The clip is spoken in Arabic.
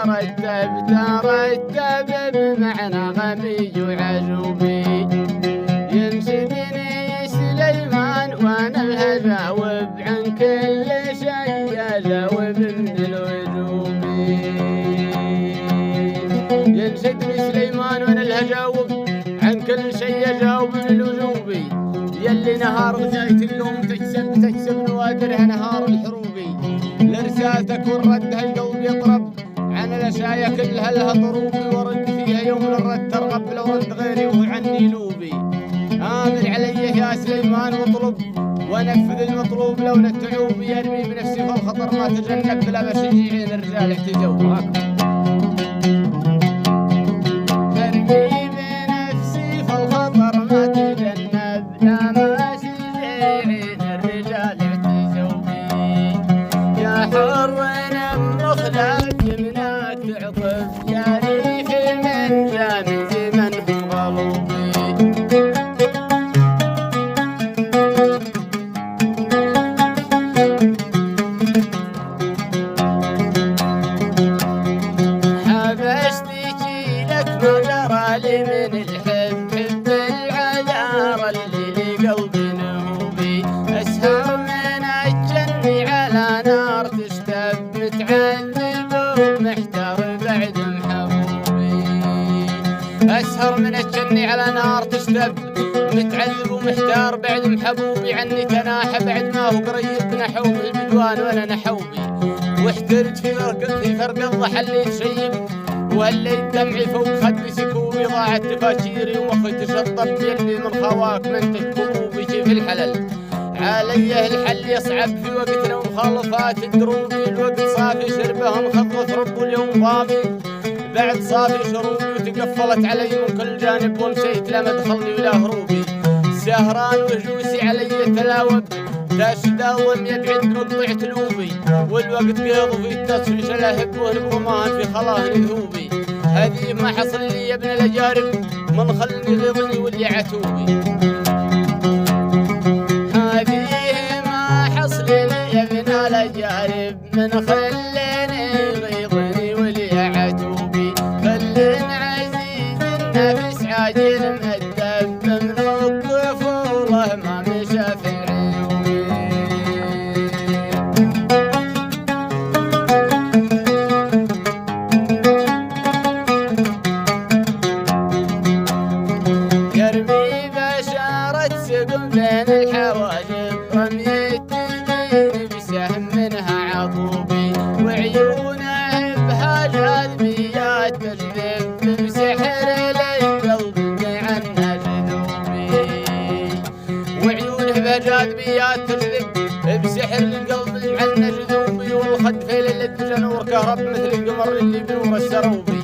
ترتب بمعنى غمي وعجوبي ينشدني سليمان وانا الهجاوب عن كل شيء اجاوب من الوجوبي ينشدني سليمان وانا الهجاوب عن كل شيء اجاوب من الوجوبي يلي نهار غزاية القوم تكسب نوادرها نهار الحروبي لرسالتك والرد هالقلب يطرب عن الاشياء كلها لها ضروبي ورد فيها يوم الرد ترغب لو رد غيري وعني لوبي آمن علي يا سليمان واطلب ونفذ المطلوب لو نتعوب يرمي بنفسي فالخطر ما تجنب بلا بشجيعين الرجال احتجوا ترمي بنفسي فالخطر ما تجنب لا ما شجيعين الرجال احتجوا يا حر مخلد يمناك تعطف يا ريف من جامز من هم غلوبي حبشتكي لك ما جرى لي من الحب حب العذار اللي لقلبي نهوبي اسهر من الجني على نار تشتب متعذب ومحتار بعد محبوبي اسهر من الجني على نار تشتب متعذب ومحتار بعد محبوبي عني تناحى بعد ما هو قريب نحوب البدوان وانا نحوبي واحترت في فرق الضحى اللي تشيب وهليت دمعي فوق خدي سكوبي ضاعت تفاشيري ومخي تشطب يلي من خواك منتج كروبي كيف الحلل عليه الحل يصعب في وقتنا ومخالفات الدروبي الوقت صافي شربهم خطوة رب واليوم فاضي بعد صافي شروبي وتقفلت علي من كل جانب ومشيت لا مدخلني ولا هروبي سهران وجوسي علي تلاوب تاشد الظلم يبعد مقطع تلوبي والوقت قيض في التصفيش الاهب والرمان في خلاه ذهوبي هذه ما حصل لي يا ابن الاجارب من خلني غيظني واللي عتوبي هذه ما حصل لي يا ابن الاجارب من خلني غيظني واللي عتوبي خلنا عزيز النفس عاجل مهدب من الطفوله ما مشى في العيوب يرمي بشارة سقم بين الحواجب رميت يمين بسهم منها عطوبي وعيونه بها جاذبيات تجذب بسحر للقلب عنها جذوبي وعيونه بها جاذبيات تجذب بسحر للقلب عنها جذوبي والخد فيل اللي تجنور كهرب مثل القمر اللي بنور السروبي